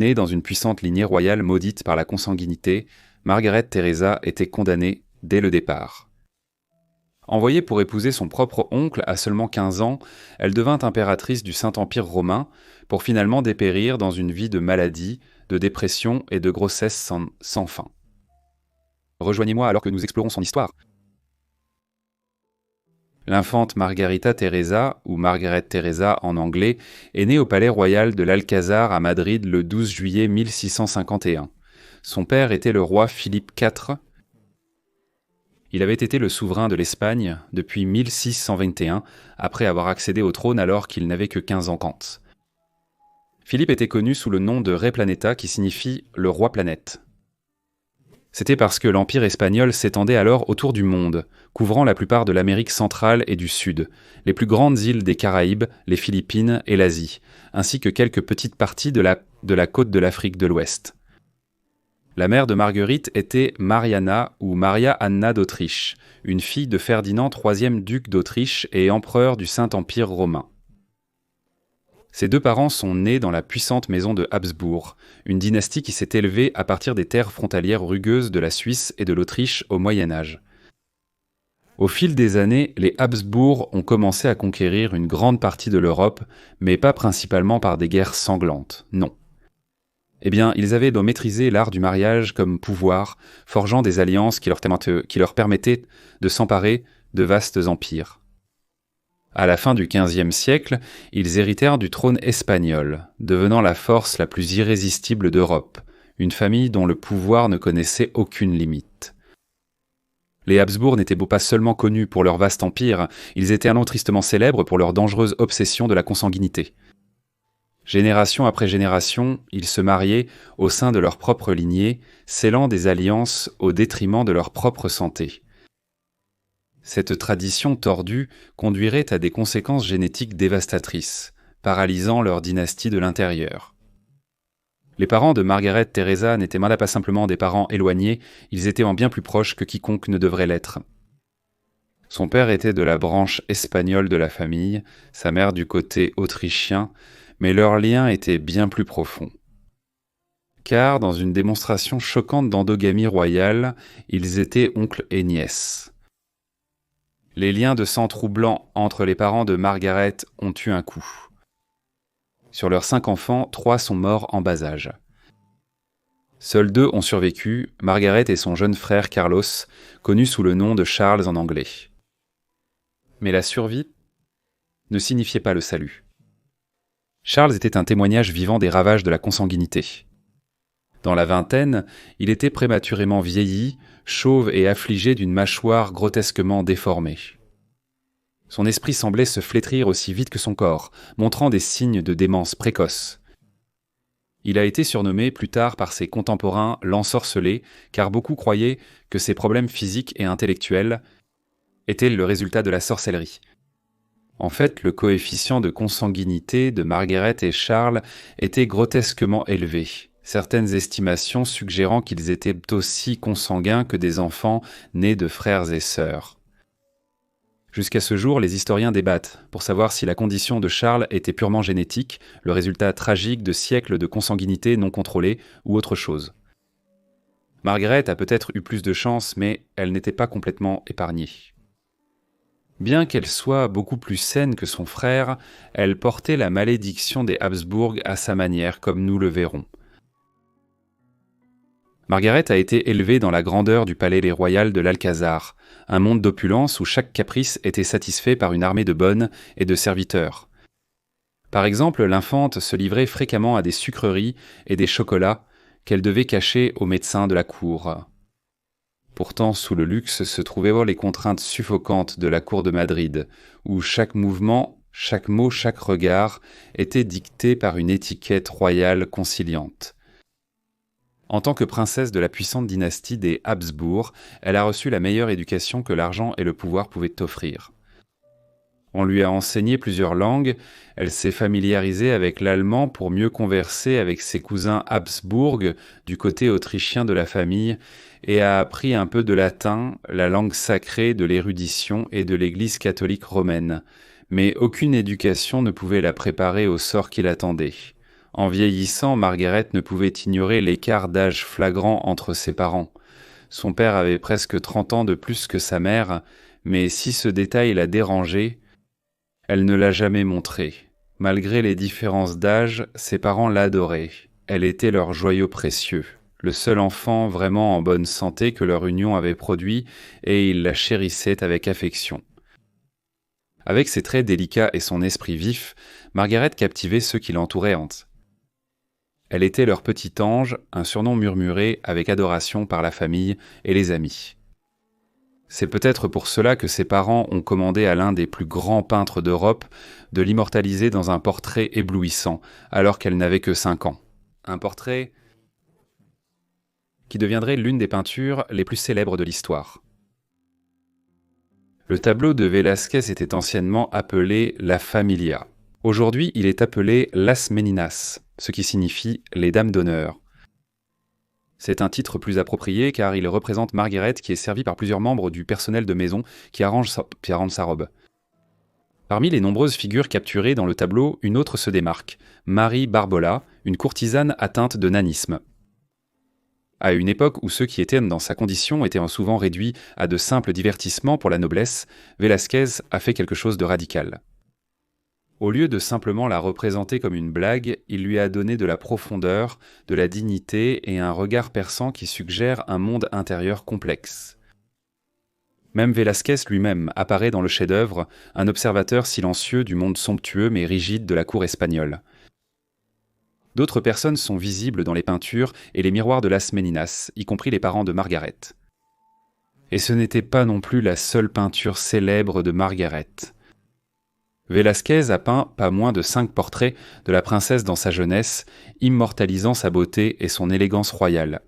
Née dans une puissante lignée royale maudite par la consanguinité, Margaret Theresa était condamnée dès le départ. Envoyée pour épouser son propre oncle à seulement 15 ans, elle devint impératrice du Saint-Empire romain pour finalement dépérir dans une vie de maladie, de dépression et de grossesse sans fin. Rejoignez-moi alors que nous explorons son histoire. L'infante Margarita Teresa, ou Margaret Teresa en anglais, est née au palais royal de l'Alcazar à Madrid le 12 juillet 1651. Son père était le roi Philippe IV. Il avait été le souverain de l'Espagne depuis 1621, après avoir accédé au trône alors qu'il n'avait que 15 ans quand. Philippe était connu sous le nom de Rey Planeta qui signifie « le roi planète ». C'était parce que l'Empire espagnol s'étendait alors autour du monde, couvrant la plupart de l'Amérique centrale et du Sud, les plus grandes îles des Caraïbes, les Philippines et l'Asie, ainsi que quelques petites parties de la côte de l'Afrique de l'Ouest. La mère de Marguerite était Mariana ou Maria Anna d'Autriche, une fille de Ferdinand III duc d'Autriche et empereur du Saint-Empire romain. Ses deux parents sont nés dans la puissante maison de Habsbourg, une dynastie qui s'est élevée à partir des terres frontalières rugueuses de la Suisse et de l'Autriche au Moyen Âge. Au fil des années, les Habsbourg ont commencé à conquérir une grande partie de l'Europe, mais pas principalement par des guerres sanglantes, non. Eh bien, ils avaient maîtrisé l'art du mariage comme pouvoir, forgeant des alliances qui leur permettaient de s'emparer de vastes empires. À la fin du XVe siècle, ils héritèrent du trône espagnol, devenant la force la plus irrésistible d'Europe, une famille dont le pouvoir ne connaissait aucune limite. Les Habsbourg n'étaient pas seulement connus pour leur vaste empire, ils étaient alors tristement célèbres pour leur dangereuse obsession de la consanguinité. Génération après génération, ils se mariaient au sein de leur propre lignée, scellant des alliances au détriment de leur propre santé. Cette tradition tordue conduirait à des conséquences génétiques dévastatrices, paralysant leur dynastie de l'intérieur. Les parents de Margaret Theresa n'étaient pas simplement des parents éloignés, ils étaient en bien plus proches que quiconque ne devrait l'être. Son père était de la branche espagnole de la famille, sa mère du côté autrichien, mais leur lien était bien plus profond. Car, dans une démonstration choquante d'endogamie royale, ils étaient oncles et nièces. Les liens de sang troublants entre les parents de Margaret ont eu un coup. Sur leurs 5 enfants, 3 sont morts en bas âge. Seuls 2 ont survécu, Margaret et son jeune frère Carlos, connu sous le nom de Charles en anglais. Mais la survie ne signifiait pas le salut. Charles était un témoignage vivant des ravages de la consanguinité. Dans la vingtaine, il était prématurément vieilli, chauve et affligé d'une mâchoire grotesquement déformée. Son esprit semblait se flétrir aussi vite que son corps, montrant des signes de démence précoce. Il a été surnommé plus tard par ses contemporains l'ensorcelé, car beaucoup croyaient que ses problèmes physiques et intellectuels étaient le résultat de la sorcellerie. En fait, le coefficient de consanguinité de Margaret et Charles était grotesquement élevé. Certaines estimations suggérant qu'ils étaient aussi consanguins que des enfants nés de frères et sœurs. Jusqu'à ce jour, les historiens débattent pour savoir si la condition de Charles était purement génétique, le résultat tragique de siècles de consanguinité non contrôlée, ou autre chose. Margaret a peut-être eu plus de chance, mais elle n'était pas complètement épargnée. Bien qu'elle soit beaucoup plus saine que son frère, elle portait la malédiction des Habsbourg à sa manière, comme nous le verrons. Margaret a été élevée dans la grandeur du palais royal de l'Alcazar, un monde d'opulence où chaque caprice était satisfait par une armée de bonnes et de serviteurs. Par exemple, l'infante se livrait fréquemment à des sucreries et des chocolats qu'elle devait cacher aux médecins de la cour. Pourtant, sous le luxe se trouvaient les contraintes suffocantes de la cour de Madrid, où chaque mouvement, chaque mot, chaque regard était dicté par une étiquette royale conciliante. En tant que princesse de la puissante dynastie des Habsbourg, elle a reçu la meilleure éducation que l'argent et le pouvoir pouvaient offrir. On lui a enseigné plusieurs langues, elle s'est familiarisée avec l'allemand pour mieux converser avec ses cousins Habsbourg du côté autrichien de la famille et a appris un peu de latin, la langue sacrée de l'érudition et de l'Église catholique romaine. Mais aucune éducation ne pouvait la préparer au sort qui l'attendait. En vieillissant, Margaret ne pouvait ignorer l'écart d'âge flagrant entre ses parents. Son père avait presque 30 ans de plus que sa mère, mais si ce détail la dérangeait, elle ne l'a jamais montré. Malgré les différences d'âge, ses parents l'adoraient. Elle était leur joyau précieux, le seul enfant vraiment en bonne santé que leur union avait produit, et ils la chérissaient avec affection. Avec ses traits délicats et son esprit vif, Margaret captivait ceux qui l'entouraient. Elle était leur petit ange, un surnom murmuré avec adoration par la famille et les amis. C'est peut-être pour cela que ses parents ont commandé à l'un des plus grands peintres d'Europe de l'immortaliser dans un portrait éblouissant, alors qu'elle n'avait que 5 ans. Un portrait qui deviendrait l'une des peintures les plus célèbres de l'histoire. Le tableau de Velázquez était anciennement appelé La Familia. Aujourd'hui, il est appelé Las Meninas, ce qui signifie les dames d'honneur. C'est un titre plus approprié car il représente Margaret qui est servie par plusieurs membres du personnel de maison qui arrangent sa robe. Parmi les nombreuses figures capturées dans le tableau, une autre se démarque, Marie Barbola, une courtisane atteinte de nanisme. À une époque où ceux qui étaient dans sa condition étaient souvent réduits à de simples divertissements pour la noblesse, Velázquez a fait quelque chose de radical. Au lieu de simplement la représenter comme une blague, il lui a donné de la profondeur, de la dignité et un regard perçant qui suggère un monde intérieur complexe. Même Velázquez lui-même apparaît dans le chef-d'œuvre, un observateur silencieux du monde somptueux mais rigide de la cour espagnole. D'autres personnes sont visibles dans les peintures et les miroirs de Las Meninas, y compris les parents de Margaret. Et ce n'était pas non plus la seule peinture célèbre de Margaret. Velázquez a peint pas moins de 5 portraits de la princesse dans sa jeunesse, immortalisant sa beauté et son élégance royale.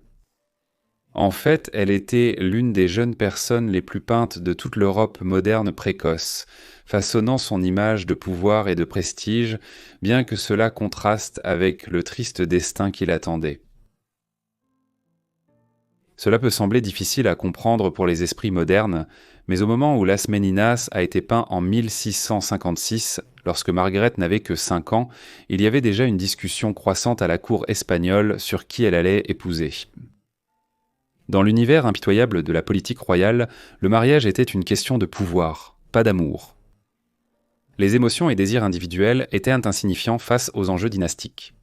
En fait, elle était l'une des jeunes personnes les plus peintes de toute l'Europe moderne précoce, façonnant son image de pouvoir et de prestige, bien que cela contraste avec le triste destin qui l'attendait. Cela peut sembler difficile à comprendre pour les esprits modernes, mais au moment où Las Meninas a été peint en 1656, lorsque Margaret n'avait que 5 ans, il y avait déjà une discussion croissante à la cour espagnole sur qui elle allait épouser. Dans l'univers impitoyable de la politique royale, le mariage était une question de pouvoir, pas d'amour. Les émotions et désirs individuels étaient insignifiants face aux enjeux dynastiques.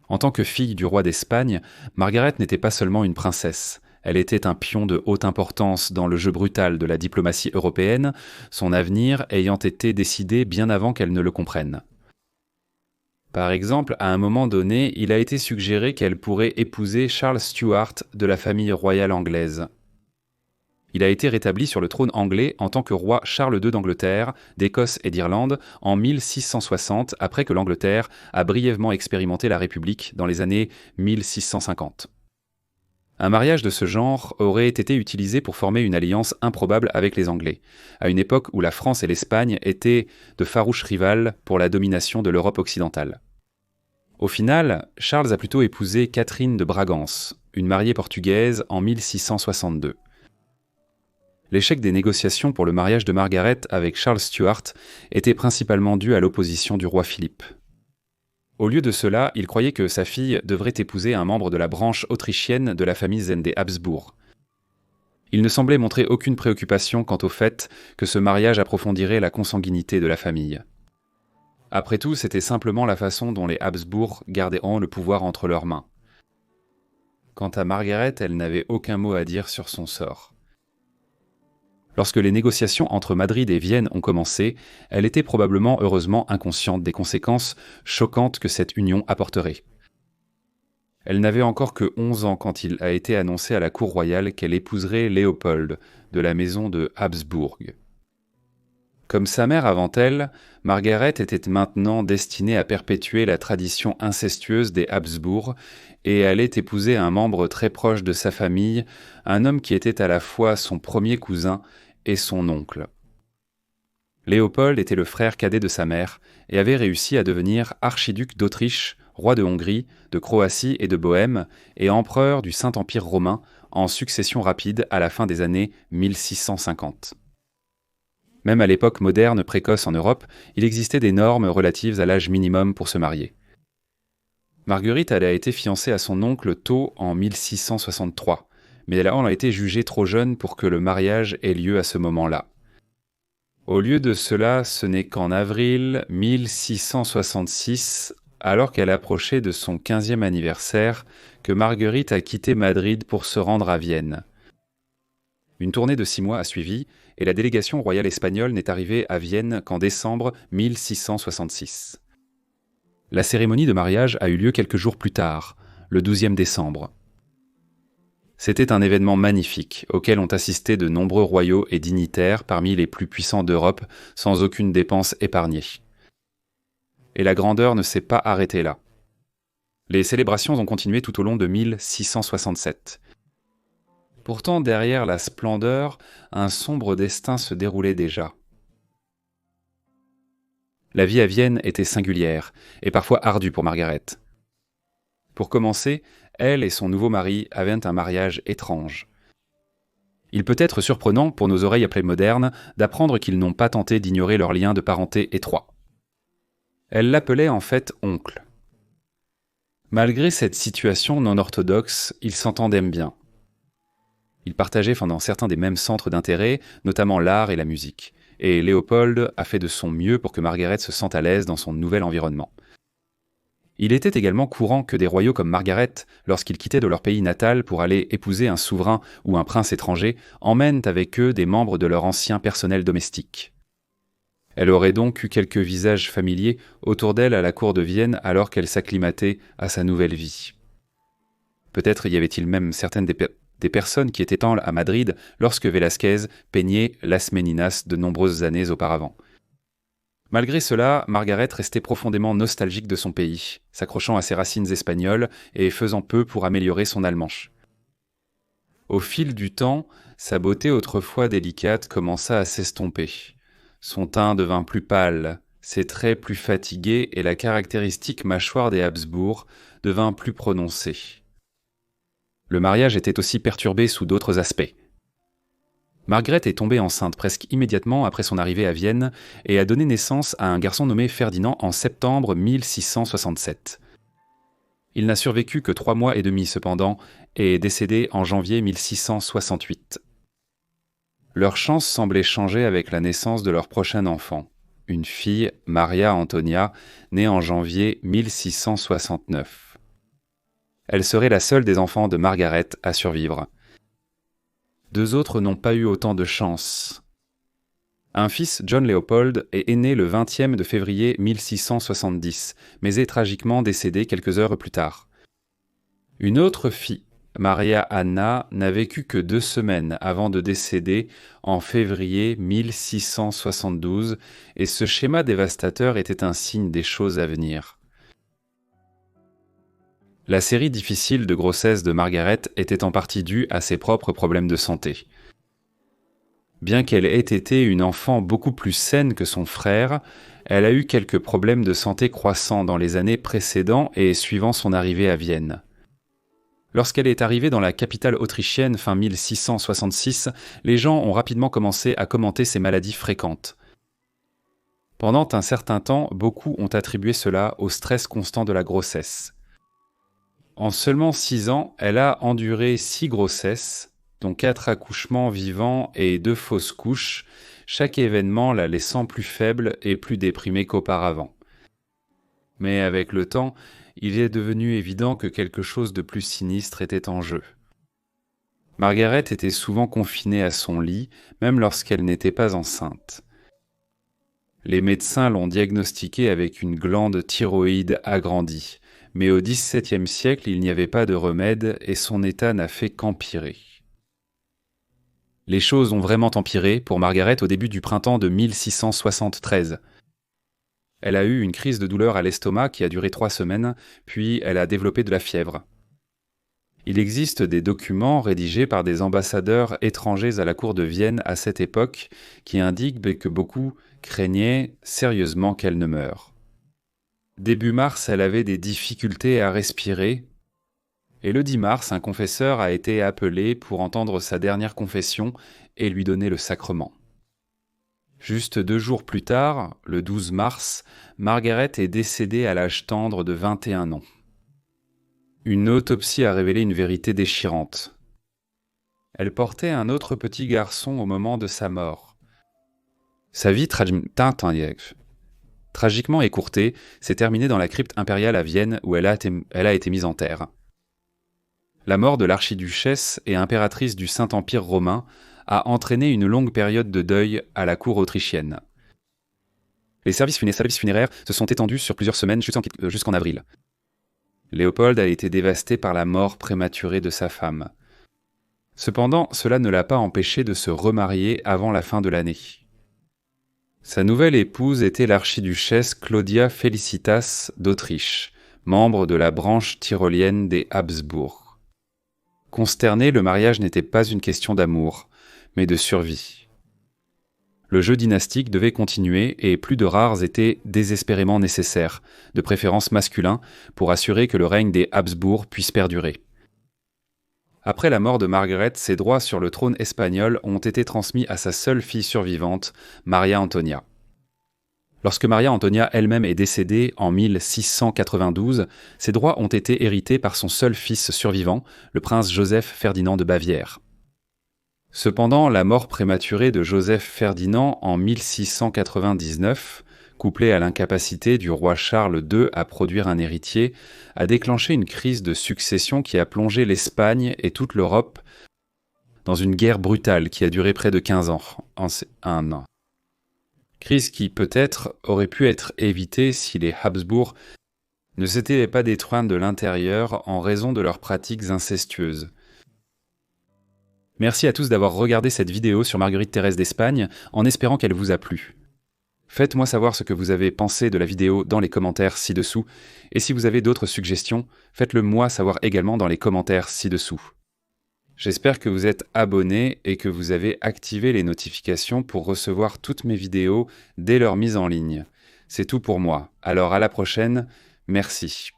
En tant que fille du roi d'Espagne, Margaret n'était pas seulement une princesse, elle était un pion de haute importance dans le jeu brutal de la diplomatie européenne, son avenir ayant été décidé bien avant qu'elle ne le comprenne. Par exemple, à un moment donné, il a été suggéré qu'elle pourrait épouser Charles Stuart de la famille royale anglaise. Il a été rétabli sur le trône anglais en tant que roi Charles II d'Angleterre, d'Écosse et d'Irlande en 1660, après que l'Angleterre a brièvement expérimenté la République dans les années 1650. Un mariage de ce genre aurait été utilisé pour former une alliance improbable avec les Anglais, à une époque où la France et l'Espagne étaient de farouches rivales pour la domination de l'Europe occidentale. Au final, Charles a plutôt épousé Catherine de Bragance, une mariée portugaise en 1662. L'échec des négociations pour le mariage de Margaret avec Charles Stuart était principalement dû à l'opposition du roi Philippe. Au lieu de cela, il croyait que sa fille devrait épouser un membre de la branche autrichienne de la famille des Habsbourg. Il ne semblait montrer aucune préoccupation quant au fait que ce mariage approfondirait la consanguinité de la famille. Après tout, c'était simplement la façon dont les Habsbourg garderont le pouvoir entre leurs mains. Quant à Margaret, elle n'avait aucun mot à dire sur son sort. Lorsque les négociations entre Madrid et Vienne ont commencé, elle était probablement heureusement inconsciente des conséquences choquantes que cette union apporterait. Elle n'avait encore que 11 ans quand il a été annoncé à la cour royale qu'elle épouserait Léopold, de la maison de Habsbourg. Comme sa mère avant elle, Margaret était maintenant destinée à perpétuer la tradition incestueuse des Habsbourg et allait épouser un membre très proche de sa famille, un homme qui était à la fois son premier cousin et son oncle. Léopold était le frère cadet de sa mère et avait réussi à devenir archiduc d'Autriche, roi de Hongrie, de Croatie et de Bohême, et empereur du Saint-Empire romain en succession rapide à la fin des années 1650. Même à l'époque moderne précoce en Europe, il existait des normes relatives à l'âge minimum pour se marier. Marguerite elle a été fiancée à son oncle tôt en 1663, mais elle a été jugée trop jeune pour que le mariage ait lieu à ce moment-là. Au lieu de cela, ce n'est qu'en avril 1666, alors qu'elle approchait de son 15e anniversaire, que Marguerite a quitté Madrid pour se rendre à Vienne. Une tournée de 6 mois a suivi, et la délégation royale espagnole n'est arrivée à Vienne qu'en décembre 1666. La cérémonie de mariage a eu lieu quelques jours plus tard, le 12e décembre. C'était un événement magnifique, auquel ont assisté de nombreux royaux et dignitaires parmi les plus puissants d'Europe, sans aucune dépense épargnée. Et la grandeur ne s'est pas arrêtée là. Les célébrations ont continué tout au long de 1667. Pourtant, derrière la splendeur, un sombre destin se déroulait déjà. La vie à Vienne était singulière, et parfois ardue pour Margaret. Pour commencer, elle et son nouveau mari avaient un mariage étrange. Il peut être surprenant, pour nos oreilles appelées modernes, d'apprendre qu'ils n'ont pas tenté d'ignorer leur lien de parenté étroit. Elle l'appelait en fait oncle. Malgré cette situation non orthodoxe, ils s'entendaient bien. Ils partageaient dans certains des mêmes centres d'intérêt, notamment l'art et la musique, et Léopold a fait de son mieux pour que Margaret se sente à l'aise dans son nouvel environnement. Il était également courant que des royaux comme Margaret, lorsqu'ils quittaient de leur pays natal pour aller épouser un souverain ou un prince étranger, emmènent avec eux des membres de leur ancien personnel domestique. Elle aurait donc eu quelques visages familiers autour d'elle à la cour de Vienne alors qu'elle s'acclimatait à sa nouvelle vie. Peut-être y avait-il même certaines des personnes qui étaient à Madrid lorsque Velázquez peignait Las Meninas de nombreuses années auparavant. Malgré cela, Margaret restait profondément nostalgique de son pays, s'accrochant à ses racines espagnoles et faisant peu pour améliorer son allemand. Au fil du temps, sa beauté autrefois délicate commença à s'estomper. Son teint devint plus pâle, ses traits plus fatigués et la caractéristique mâchoire des Habsbourg devint plus prononcée. Le mariage était aussi perturbé sous d'autres aspects. Margaret est tombée enceinte presque immédiatement après son arrivée à Vienne et a donné naissance à un garçon nommé Ferdinand en septembre 1667. Il n'a survécu que 3 mois et demi cependant et est décédé en janvier 1668. Leur chance semblait changer avec la naissance de leur prochain enfant, une fille, Maria Antonia, née en janvier 1669. Elle serait la seule des enfants de Margaret à survivre. 2 autres n'ont pas eu autant de chance. Un fils, John Leopold, est né le 20e de février 1670, mais est tragiquement décédé quelques heures plus tard. Une autre fille, Maria Anna, n'a vécu que 2 semaines avant de décéder en février 1672, et ce schéma dévastateur était un signe des choses à venir. La série difficile de grossesse de Margaret était en partie due à ses propres problèmes de santé. Bien qu'elle ait été une enfant beaucoup plus saine que son frère, elle a eu quelques problèmes de santé croissants dans les années précédant et suivant son arrivée à Vienne. Lorsqu'elle est arrivée dans la capitale autrichienne fin 1666, les gens ont rapidement commencé à commenter ses maladies fréquentes. Pendant un certain temps, beaucoup ont attribué cela au stress constant de la grossesse. En seulement 6 ans, elle a enduré 6 grossesses, dont 4 accouchements vivants et 2 fausses couches, chaque événement la laissant plus faible et plus déprimée qu'auparavant. Mais avec le temps, il est devenu évident que quelque chose de plus sinistre était en jeu. Margaret était souvent confinée à son lit, même lorsqu'elle n'était pas enceinte. Les médecins l'ont diagnostiquée avec une glande thyroïde agrandie, mais au XVIIe siècle, il n'y avait pas de remède et son état n'a fait qu'empirer. Les choses ont vraiment empiré pour Margaret au début du printemps de 1673. Elle a eu une crise de douleur à l'estomac qui a duré 3 semaines, puis elle a développé de la fièvre. Il existe des documents rédigés par des ambassadeurs étrangers à la cour de Vienne à cette époque qui indiquent que beaucoup craignaient sérieusement qu'elle ne meure. Début mars, elle avait des difficultés à respirer, et le 10 mars, un confesseur a été appelé pour entendre sa dernière confession et lui donner le sacrement. Juste 2 jours plus tard, le 12 mars, Margaret est décédée à l'âge tendre de 21 ans. Une autopsie a révélé une vérité déchirante. Elle portait un autre petit garçon au moment de sa mort. Sa vie tragiquement écourtée s'est terminée dans la crypte impériale à Vienne où elle a été mise en terre. La mort de l'archiduchesse et impératrice du Saint-Empire romain a entraîné une longue période de deuil à la cour autrichienne. Les services funéraires se sont étendus sur plusieurs semaines jusqu'en avril. Léopold a été dévasté par la mort prématurée de sa femme. Cependant, cela ne l'a pas empêché de se remarier avant la fin de l'année. Sa nouvelle épouse était l'archiduchesse Claudia Felicitas d'Autriche, membre de la branche tyrolienne des Habsbourg. Consterné, le mariage n'était pas une question d'amour, mais de survie. Le jeu dynastique devait continuer et plus de rares étaient désespérément nécessaires, de préférence masculin, pour assurer que le règne des Habsbourg puisse perdurer. Après la mort de Margaret, ses droits sur le trône espagnol ont été transmis à sa seule fille survivante, Maria Antonia. Lorsque Maria Antonia elle-même est décédée en 1692, ses droits ont été hérités par son seul fils survivant, le prince Joseph Ferdinand de Bavière. Cependant, la mort prématurée de Joseph Ferdinand en 1699, couplée à l'incapacité du roi Charles II à produire un héritier, a déclenché une crise de succession qui a plongé l'Espagne et toute l'Europe dans une guerre brutale qui a duré près de 15 ans, un an. Crise qui, peut-être, aurait pu être évitée si les Habsbourg ne s'étaient pas détruits de l'intérieur en raison de leurs pratiques incestueuses. Merci à tous d'avoir regardé cette vidéo sur Marguerite Thérèse d'Espagne, en espérant qu'elle vous a plu. Faites-moi savoir ce que vous avez pensé de la vidéo dans les commentaires ci-dessous, et si vous avez d'autres suggestions, faites-le moi savoir également dans les commentaires ci-dessous. J'espère que vous êtes abonnés et que vous avez activé les notifications pour recevoir toutes mes vidéos dès leur mise en ligne. C'est tout pour moi, alors à la prochaine, merci.